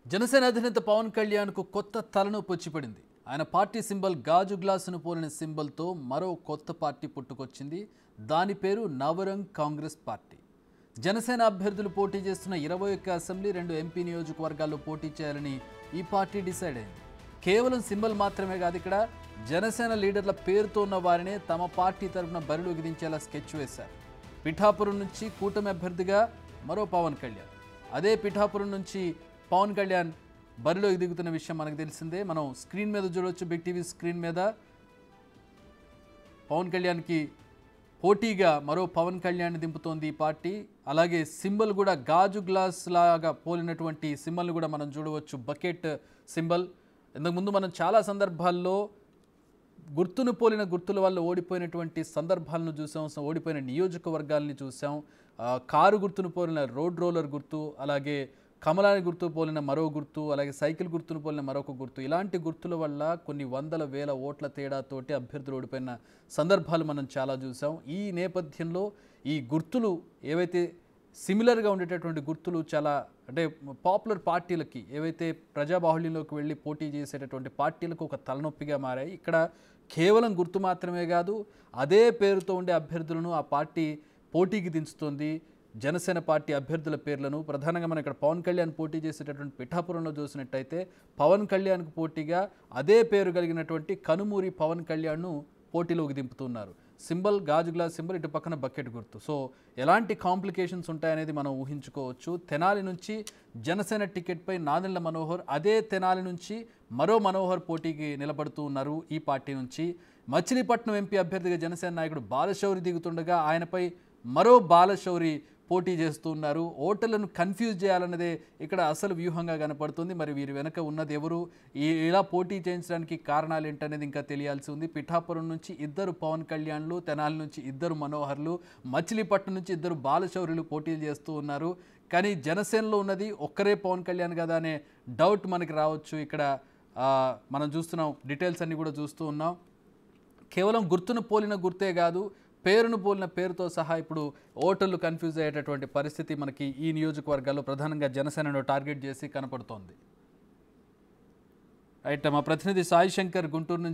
జనసేన అధినేత పవన్ కళ్యాణ్కు కొత్త తలనొప్పి వచ్చి పడింది. ఆయన పార్టీ సింబల్ గాజు గ్లాసును పోలిన సింబల్తో మరో కొత్త పార్టీ పుట్టుకొచ్చింది. దాని పేరు నవరంగ్ కాంగ్రెస్ పార్టీ. జనసేన అభ్యర్థులు పోటీ చేస్తున్న 21 అసెంబ్లీ 2 ఎంపీ నియోజకవర్గాల్లో పోటీ చేయాలని ఈ పార్టీ డిసైడ్ అయింది. కేవలం సింబల్ మాత్రమే కాదు, ఇక్కడ జనసేన లీడర్ల పేరుతో ఉన్న వారినే తమ పార్టీ తరఫున బరిలోకి దించేలా స్కెచ్ వేశారు. పిఠాపురం నుంచి కూటమి అభ్యర్థిగా మరో పవన్ కళ్యాణ్, అదే పిఠాపురం నుంచి పవన్ కళ్యాణ్ బరిలోకి దిగుతున్న విషయం మనకు తెలిసిందే. మనం స్క్రీన్ మీద చూడవచ్చు, బిగ్ టీవీ స్క్రీన్ మీద పవన్ కళ్యాణ్కి పోటీగా మరో పవన్ కళ్యాణ్ దింపుతోంది ఈ పార్టీ. అలాగే సింబల్ కూడా గాజు గ్లాస్ లాగా పోలినటువంటి సింబల్ని కూడా మనం చూడవచ్చు, బకెట్ సింబల్. ఇంతకుముందు మనం చాలా సందర్భాల్లో గుర్తును పోలిన గుర్తుల వల్ల ఓడిపోయినటువంటి సందర్భాలను చూసాం, ఓడిపోయిన నియోజకవర్గాల్ని చూసాం. కారు గుర్తును పోలిన రోడ్ రోలర్ గుర్తు, అలాగే కమలాని గుర్తు పోలిన మరో గుర్తు, అలాగే సైకిల్ గుర్తును పోలిన మరొక గుర్తు, ఇలాంటి గుర్తుల వల్ల కొన్ని వందల వేల ఓట్ల తేడాతోటి అభ్యర్థులు ఓడిపోయిన సందర్భాలు మనం చాలా చూసాం. ఈ నేపథ్యంలో ఈ గుర్తులు ఏవైతే సిమిలర్గా ఉండేటటువంటి గుర్తులు చాలా అంటే పాపులర్ పార్టీలకి, ఏవైతే ప్రజాబాహుళ్యంలోకి వెళ్ళి పోటీ చేసేటటువంటి పార్టీలకు ఒక తలనొప్పిగా మారాయి. ఇక్కడ కేవలం గుర్తు మాత్రమే కాదు, అదే పేరుతో ఉండే అభ్యర్థులను ఆ పార్టీ పోటీకి దించుతోంది. జనసేన పార్టీ అభ్యర్థుల పేర్లను ప్రధానంగా మనం ఇక్కడ పవన్ కళ్యాణ్ పోటీ చేసేటటువంటి పిఠాపురంలో చూసినట్టయితే పవన్ కళ్యాణ్కు పోటీగా అదే పేరు కలిగినటువంటి కనుమూరి పవన్ కళ్యాణ్ను పోటీలోకి దింపుతున్నారు. సింబల్ గాజు గ్లాస్ సింబల్, ఇటు పక్కన బకెట్ గుర్తు. సో ఎలాంటి కాంప్లికేషన్స్ ఉంటాయనేది మనం ఊహించుకోవచ్చు. తెనాలి నుంచి జనసేన టికెట్పై నాదెండ్ల మనోహర్, అదే తెనాలి నుంచి మరో మనోహర్ పోటీకి నిలబడుతూ ఉన్నారు ఈ పార్టీ నుంచి. మచిలీపట్నం ఎంపీ అభ్యర్థిగా జనసేన నాయకుడు బాలశౌరి దిగుతుండగా ఆయనపై మరో బాలశౌరి పోటీ చేస్తూ ఉన్నారు. ఓటర్లను కన్ఫ్యూజ్ చేయాలన్నదే ఇక్కడ అసలు వ్యూహంగా కనపడుతుంది. మరి వీరి వెనక ఉన్నది ఎవరు, ఇలా పోటీ చేయించడానికి కారణాలు ఏంటనేది ఇంకా తెలియాల్సి ఉంది. పిఠాపురం నుంచి 2 పవన్ కళ్యాణ్లు, తెనాలి నుంచి 2 మనోహర్లు, మచిలీపట్నం నుంచి 2 బాలశౌర్యులు పోటీలు చేస్తూ ఉన్నారు. కానీ జనసేనలో ఉన్నది ఒక్కరే పవన్ కళ్యాణ్ కదా అనే డౌట్ మనకి రావచ్చు. ఇక్కడ మనం చూస్తున్నాం, డీటెయిల్స్ అన్నీ కూడా చూస్తూ ఉన్నాం. కేవలం గుర్తును పోలిన గుర్తే కాదు, పేరును పోలిన పేరుతో సహా ఇప్పుడు ఓటర్లు కన్ఫ్యూజ్ అయ్యేటటువంటి పరిస్థితి మనకి ఈ నియోజకవర్గాల్లో ప్రధానంగా జనసేనను టార్గెట్ చేసి కనపడుతోంది. రైట్, మా ప్రతినిధి సాయి శంకర్ గుంటూరు నుంచి